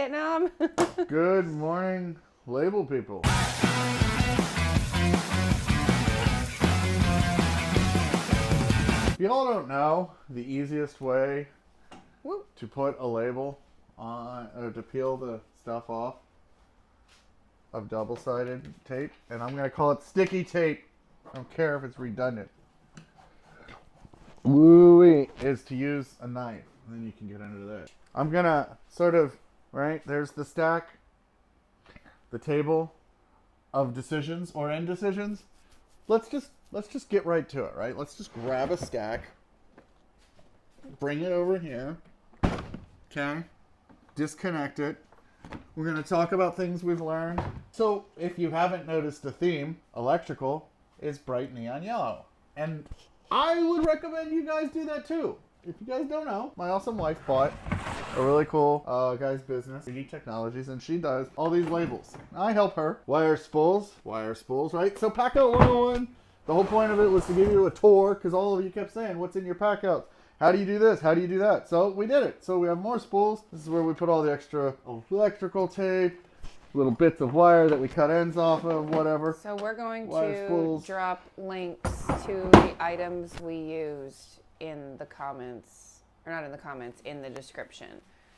Vietnam. Good morning, label people. If y'all don't know, the easiest way to put a label on, or to peel the stuff off of double-sided tape, and I'm going to call it sticky tape. I don't care if it's redundant. Woo-wee, is to use a knife, and then you can get under that. I'm going to sort of, right, there's the stack, the table of decisions or indecisions. Let's just get right to it, right? Let's just grab a stack, bring it over here, okay? Disconnect it. We're going to talk about things we've learned. So if you haven't noticed the theme, electrical is bright neon yellow. And I would recommend you guys do that too. If you guys don't know, my awesome wife bought a really cool guy's business, 3D Technologies, and she does all these labels. I help her. Wire spools, right? So PACKOUT 101, the whole point of it was to give you a tour, because all of you kept saying, what's in your PACKOUT? How do you do this? How do you do that? So we did it. So we have more spools. This is where we put all the extra electrical tape, little bits of wire that we cut ends off of, whatever. So we're going Wire to spools. drop links to the items we used in the comments, or not in the comments, in the description.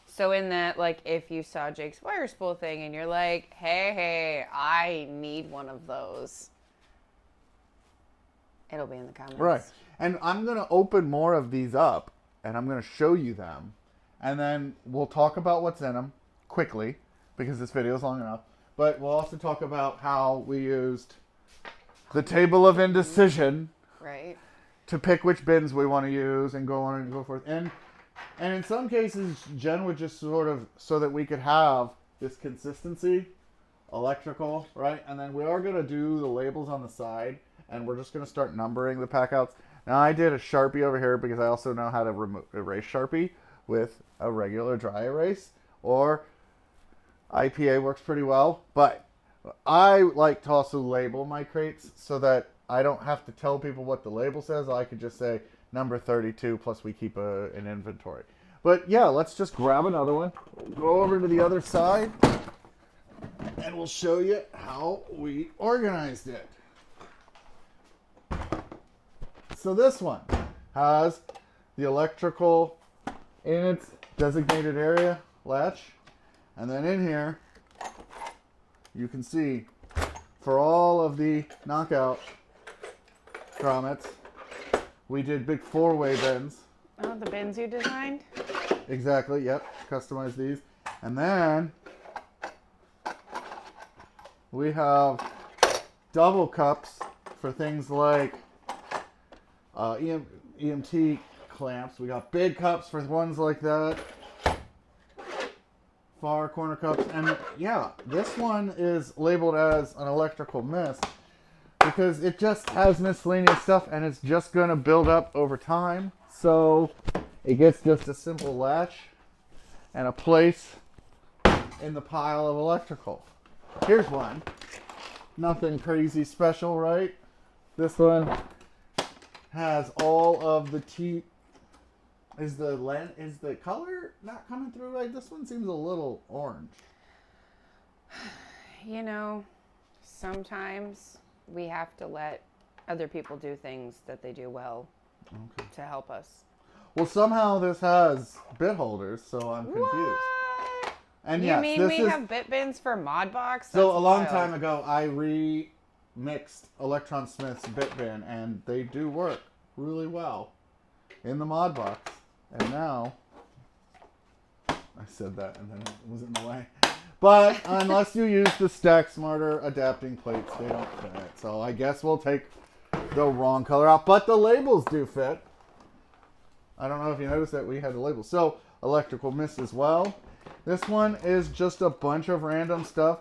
So in that, like, if you saw Jake's wire spool thing and you're like, hey, I need one of those, it'll be in the comments. Right. And I'm going to open more of these up, and I'm going to show you them. And then we'll talk about what's in them quickly, because this video is long enough. But we'll also talk about how we used the table of indecision, right, to pick which bins we want to use and go on and go forth. And in some cases, Jen would just sort of, so that we could have this consistency, electrical, right? And then we are going to do the labels on the side, and we're just going to start numbering the PACKOUTs. Now, I did a Sharpie over here because I also know how to erase Sharpie with a regular dry erase, or IPA works pretty well. But I like to also label my crates so that I don't have to tell people what the label says. I could just say number 32, plus we keep an inventory. But yeah, let's just grab another one. Go over to the other side, and we'll show you how we organized it. So this one has the electrical in its designated area, latch. And then in here, you can see for all of the knockout grommets, we did big 4-way bins. Oh, the bins you designed? Exactly, yep. Customize these. And then we have double cups for things like EMT clamps. We got big cups for ones like that. Far corner cups. And yeah, this one is labeled as an electrical mist because it just has miscellaneous stuff and it's just going to build up over time. So it gets just a simple latch and a place in the pile of electrical. Here's one. Nothing crazy special, right? This one has all of the teeth. Is the color not coming through right? This one seems a little orange. You know, sometimes we have to let other people do things that they do well to help us. Well, somehow this has bit holders, so I'm confused. What? And You yes, mean we have Bitbins for Modbox? So a long time ago, I remixed Electron Smith's Bitbin, and they do work really well in the Modbox. And now, I said that and then it was in the way. But unless you use the Stack Smarter adapting plates, they don't fit. So I guess we'll take the wrong color out. But the labels do fit. I don't know if you noticed that we had the labels. So electrical mist as well. This one is just a bunch of random stuff.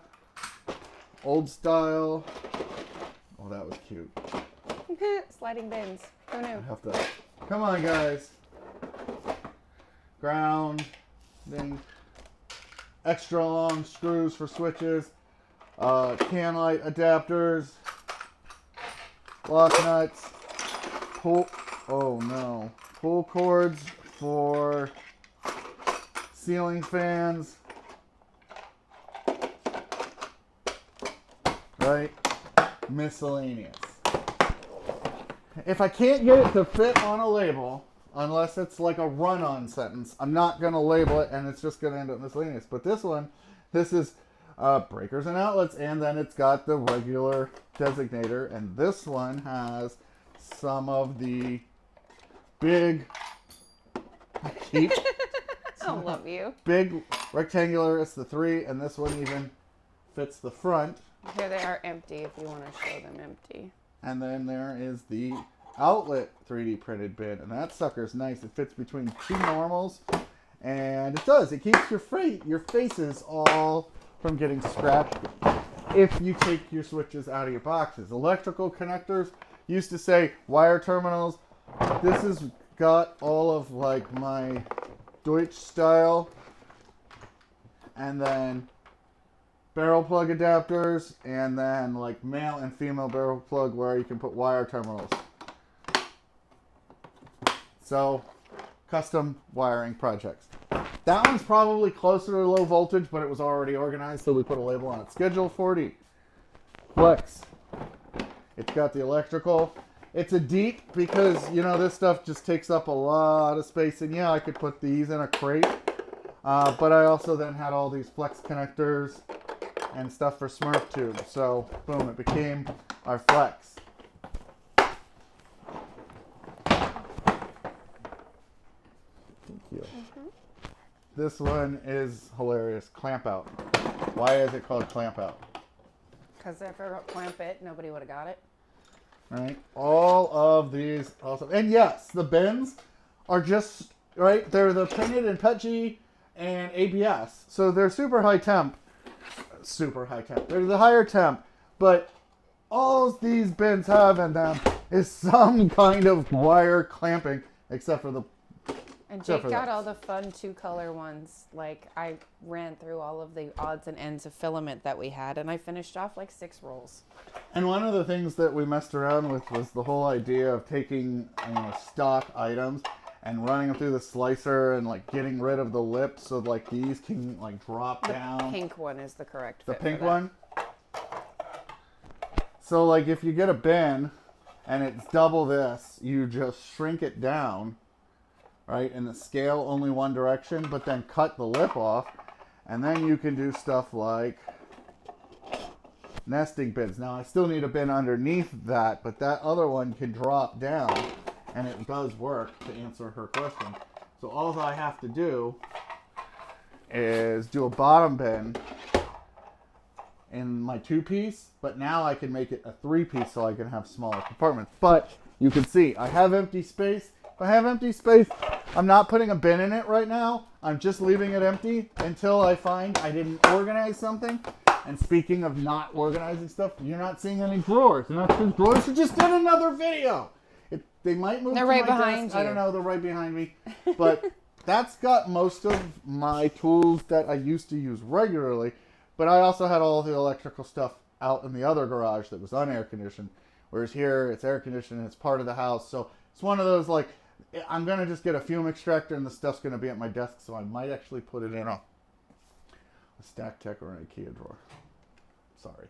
Old style. Oh, that was cute. Sliding bins. Who knew? I have to. Come on, guys. Ground. Then extra long screws for switches. Can light adapters. Lock nuts. Pull. Oh no. Pull cords for ceiling fans. right? Miscellaneous. If I can't get it to fit on a label, unless it's like a run-on sentence, I'm not going to label it, and it's just going to end up miscellaneous. But this one, this is breakers and outlets, and then it's got the regular designator, and this one has some of the big, I love you. big rectangular, it's the 3, and this one even fits the front. Here they are empty if you want to show them empty. And then there is the outlet 3D printed bin, and that sucker's nice. It fits between 2 normals, and it does. It keeps your faces all from getting scratched if you take your switches out of your boxes. Electrical connectors used to say wire terminals. This has got all of like my Deutsch style, and then barrel plug adapters, and then like male and female barrel plug where you can put wire terminals. So, custom wiring projects. That one's probably closer to low voltage, but it was already organized, so we put a label on it. Schedule 40. Flex. It's got the electrical. It's a deep because, you know, this stuff just takes up a lot of space. And yeah, I could put these in a crate. But I also then had all these flex connectors and stuff for Smurf tubes. So, boom, it became our flex. Thank you. This one is hilarious. Clamp out. Why is it called clamp out? Because if I wrote clamp it, nobody would have got it. Right? All of these awesome. And yes, the bins are just, right? They're the printed in PETG and ABS. So they're super high temp. Super high temp. They're the higher temp. But all these bins have in them is some kind of wire clamping, except for the... And Jake got all the fun 2-color ones. Like, I ran through all of the odds and ends of filament that we had, and I finished off like 6 rolls. And one of the things that we messed around with was the whole idea of taking, you know, stock items and running them through the slicer and like getting rid of the lips so like these can like drop down. The pink one is the correct fit. The pink one? So like if you get a bin and it's double this, you just shrink it down, right? And the scale only one direction, but then cut the lip off. And then you can do stuff like nesting bins. Now I still need a bin underneath that, but that other one can drop down, and it does work, to answer her question. So all I have to do is do a bottom bin in my 2-piece, but now I can make it a 3-piece so I can have smaller compartments. But you can see I have empty space. If I have empty space, I'm not putting a bin in it right now. I'm just leaving it empty until I find I didn't organize something. And speaking of not organizing stuff, you're not seeing any drawers. You're not seeing drawers. You just did another video. They might move. They're to right my behind desk. you. I don't know. They're right behind me. But that's got most of my tools that I used to use regularly. But I also had all the electrical stuff out in the other garage that was unair conditioned. Whereas here, it's air conditioned and it's part of the house. So it's one of those like, I'm going to just get a fume extractor and the stuff's going to be at my desk. So I might actually put it in a Stack Tech or an IKEA drawer. Sorry.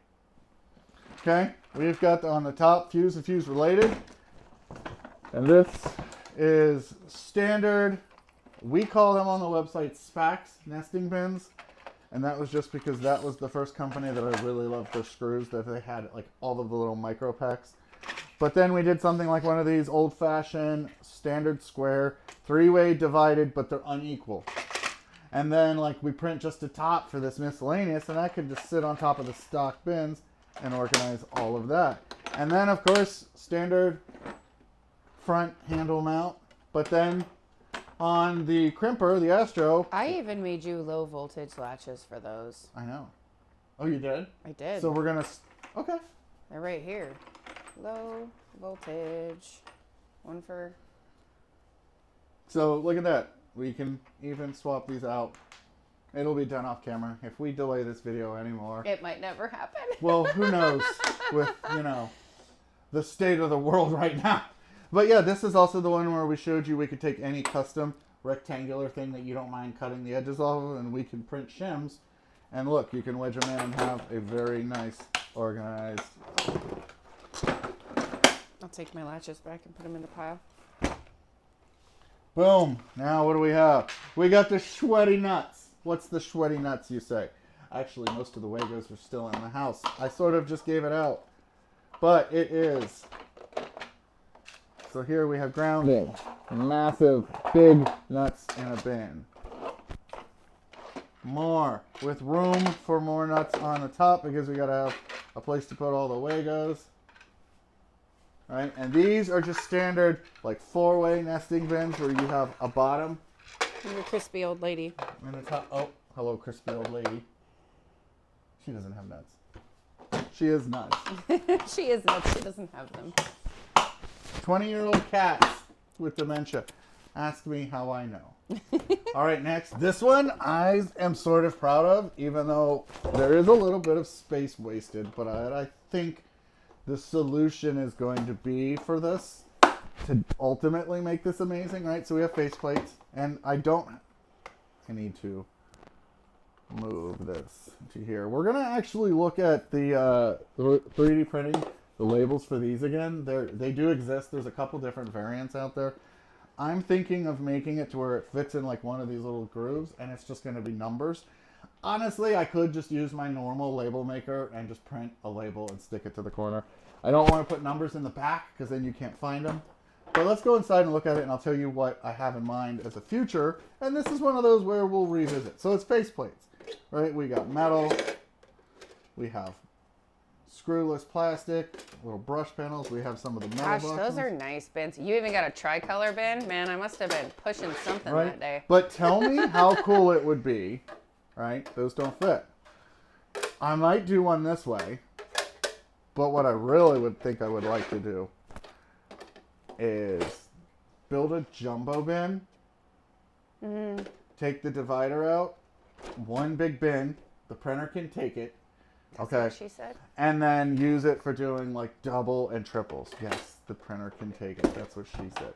Okay, we've got on the top fuse and fuse related. And this is standard. We call them on the website SPACs, nesting bins. And that was just because that was the first company that I really loved their screws, that they had like all of the little micro packs. But then we did something like one of these old-fashioned standard square, 3-way divided, but they're unequal. And then like we print just a top for this miscellaneous, and I can just sit on top of the stock bins and organize all of that. And then of course, standard front handle mount. But then on the crimper, the Astro... I even made you low voltage latches for those. I know. Oh, you did? I did. So we're going to... Okay. They're right here. Low voltage. One for... So look at that. We can even swap these out. It'll be done off camera. If we delay this video anymore... It might never happen. Well, who knows with, you know, the state of the world right now. But yeah, this is also the one where we showed you we could take any custom rectangular thing that you don't mind cutting the edges off of, and we can print shims. And look, you can wedge them in and have a very nice organized. I'll take my latches back and put them in the pile. Boom. Now what do we have? We got the sweaty nuts. What's the sweaty nuts, you say? Actually, most of the Wagos are still in the house. I sort of just gave it out. But it is. So here we have grounding. Massive, big nuts in a bin. More. With room for more nuts on the top because we got to have a place to put all the Wagos. Right? And these are just standard, like, 4-way nesting bins where you have a bottom. And your crispy old lady. And the top. Oh, hello, crispy old lady. She doesn't have nuts. She is nuts. She is nuts. She doesn't have them. 20-year-old cats with dementia. Ask me how I know. All right, next. This one I am sort of proud of, even though there is a little bit of space wasted. But I think the solution is going to be for this to ultimately make this amazing, right? So we have faceplates, and I need to move this to here. We're going to actually look at the 3D printing, the labels for these again. They do exist. There's a couple different variants out there. I'm thinking of making it to where it fits in like one of these little grooves, and it's just going to be numbers. Honestly, I could just use my normal label maker and just print a label and stick it to the corner. I don't want to put numbers in the back because then you can't find them. But let's go inside and look at it, and I'll tell you what I have in mind as a future. And this is one of those where we'll revisit. So it's faceplates, right? We got metal. We have screwless plastic, little brush panels. We have some of the metal Gosh, boxes. those are nice bins. You even got a tricolor bin? Man, I must have been pushing something Right? that day. But tell me how cool it would be, right? Those don't fit. I might do one this way, but what I really would think I would like to do is build a jumbo bin, take the divider out, one big bin, the printer can take it, That's okay, what she said. and then use it for doing like double and triples. Yes, the printer can take it. That's what she said.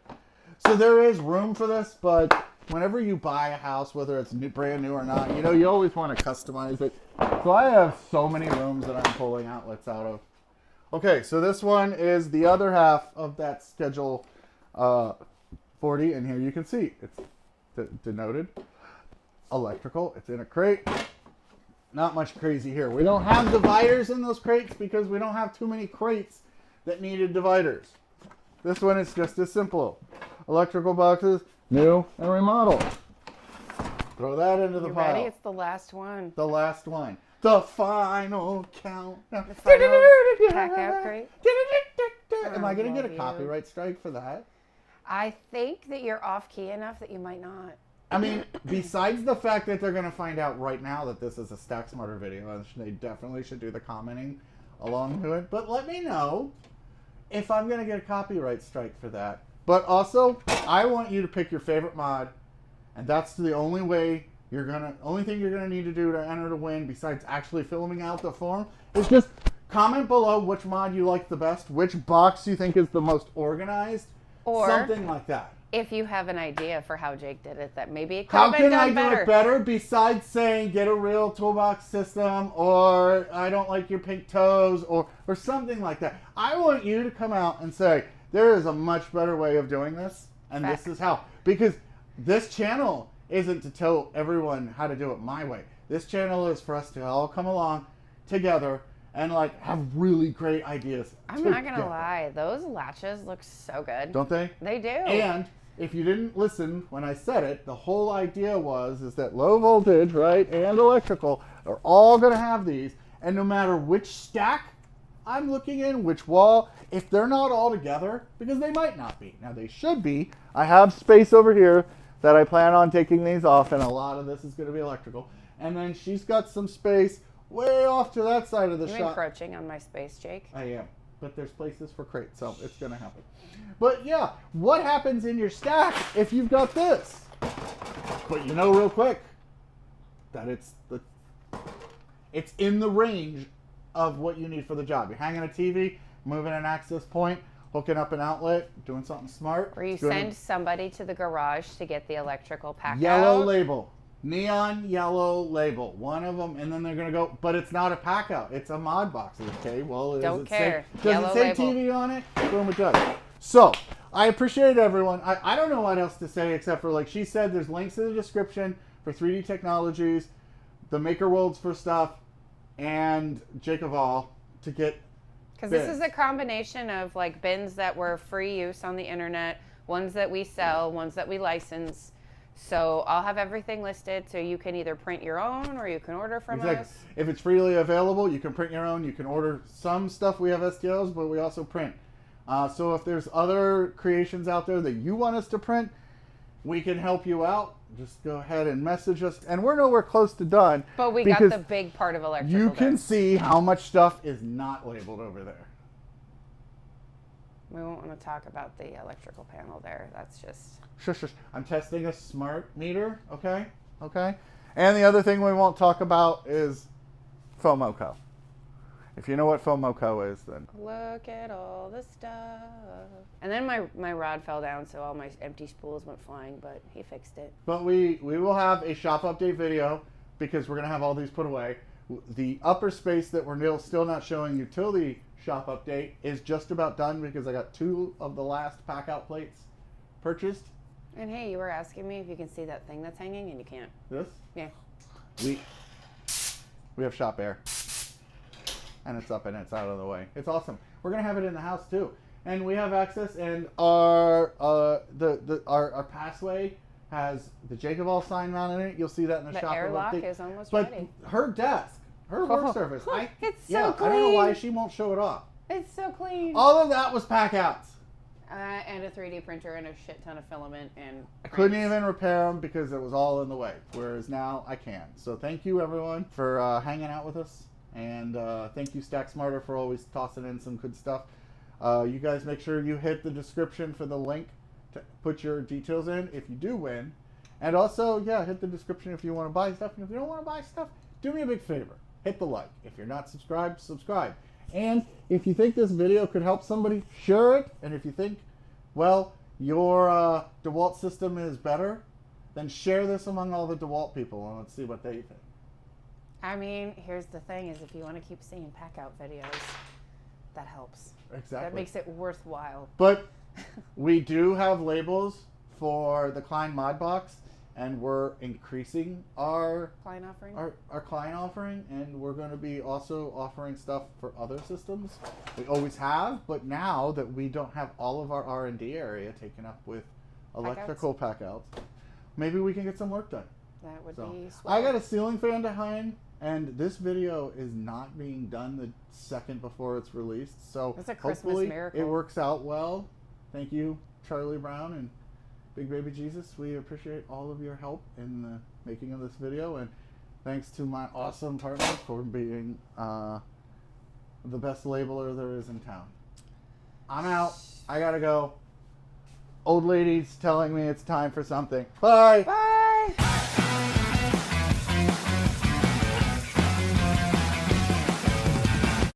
So there is room for this, but whenever you buy a house, whether it's brand new or not, you always want to customize it. So I have so many rooms that I'm pulling outlets out of. Okay, so this one is the other half of that schedule 40, and here you can see it's denoted electrical. It's in a crate. Not much crazy here. We don't have dividers in those crates because we don't have too many crates that needed dividers. This one is just as simple. Electrical boxes, new and remodel. Throw that into the You pile. ready? It's the last one. The last one. The final count. The final PACKOUT crate. Am I going to get a love you. copyright strike for that? I think that you're off key enough that you might not. I mean, besides the fact that they're going to find out right now that this is a Stack Smarter video, and they definitely should do the commenting along to it. But let me know if I'm going to get a copyright strike for that. But also, I want you to pick your favorite mod, and that's the only way only thing you're gonna need to do to enter to win, besides actually filling out the form, is just comment below which mod you like the best, which box you think is the most organized, Or something like that. if you have an idea for how Jake did it, that maybe it could have How been can I done do better. it better besides saying get a real toolbox system, or I don't like your pink toes, or something like that? I want you to come out and say there is a much better way of doing this, and Fact. this is how. Because this channel isn't to tell everyone how to do it my way. This channel is for us to all come along together and like have really great ideas. I'm not gonna together. lie, those latches look so good. Don't they? They do. And if you didn't listen when I said it, the whole idea is that low voltage, right, and electrical are all going to have these, and no matter which stack I'm looking in, which wall, if they're not all together, because they might not be. Now they should be. I have space over here that I plan on taking these off, and a lot of this is going to be electrical. And then she's got some space way off to that side of the You shop. encroaching on my space, Jake? I am. But there's places for crates, so it's going to happen. But yeah, what happens in your stack if you've got this? But you know real quick that it's in the range of what you need for the job. You're hanging a TV, moving an access point, hooking up an outlet, doing something smart. Or you doing send somebody to the garage to get the electrical pack yellow out. label. neon yellow label. One of them, and then they're going to go, but it's not a pack out. It's a mod box. Okay, well, Don't care. Does Yellow it say label. TV on it? Boom, it does. So, I appreciate everyone. I don't know what else to say except for, like she said, there's links in the description for 3D Technologies, the Maker Worlds for stuff, and JakeOfALL to get Because this is a combination of like bins that were free use on the internet, ones that we sell, ones that we license. So I'll have everything listed so you can either print your own or you can order from us. If it's freely available, you can print your own. You can order some stuff. We have STLs, but we also print. So if there's other creations out there that you want us to print, we can help you out. Just go ahead and message us. And we're nowhere close to done. But we got the big part of electrical. You can see how much stuff is not labeled over there. We won't want to talk about the electrical panel there. That's just... Shush, shush. I'm testing a smart meter, okay? Okay? And the other thing we won't talk about is FOMOCO. If you know what FOMOCO is, then... Look at all the stuff. And then my rod fell down, so all my empty spools went flying, but he fixed it. But we will have a shop update video because we're going to have all these put away. The upper space that we're still not showing utility shop update is just about done because I got 2 of the last PACKOUT plates purchased. And hey, you were asking me if you can see that thing that's hanging, and you can't. This? Yeah. We have shop air. And it's up and it's out of the way. It's awesome. We're going to have it in the house too. And we have access, and our passway has the JakeOfALL sign mounted in it. You'll see that in the shop. The airlock is almost but ready. Her desk, her work surface. It's so clean. I don't know why she won't show it off. It's so clean. All of that was PACKOUTs. And a 3D printer and a shit ton of filament and I couldn't even repair them because it was all in the way. Whereas now I can. So thank you everyone for hanging out with us. And thank you Stack Smarter for always tossing in some good stuff. You guys make sure you hit the description for the link to put your details in if you do win. And also, yeah, hit the description if you want to buy stuff. And if you don't want to buy stuff, do me a big favor. Hit the like. If you're not subscribed, subscribe. And if you think this video could help somebody, share it. And if you think, well, your DeWalt system is better, then share this among all the DeWalt people and let's see what they think. I mean, here's the thing is if you want to keep seeing PACKOUT videos, that helps. Exactly. That makes it worthwhile. But we do have labels for the Klein mod box, and we're increasing our Client offering? our client offering, and we're going to be also offering stuff for other systems. We always have, but now that we don't have all of our R&D area taken up with electrical packouts, maybe we can get some work done. That would be sweet. I got a ceiling fan behind, and this video is not being done the second before it's released, so That's a Christmas hopefully miracle. it works out well. Thank you, Charlie Brown and Big Baby Jesus. We appreciate all of your help in the making of this video, and thanks to my awesome partner for being the best labeler there is in town. I'm out. I gotta go. Old lady's telling me it's time for something. Bye. Bye.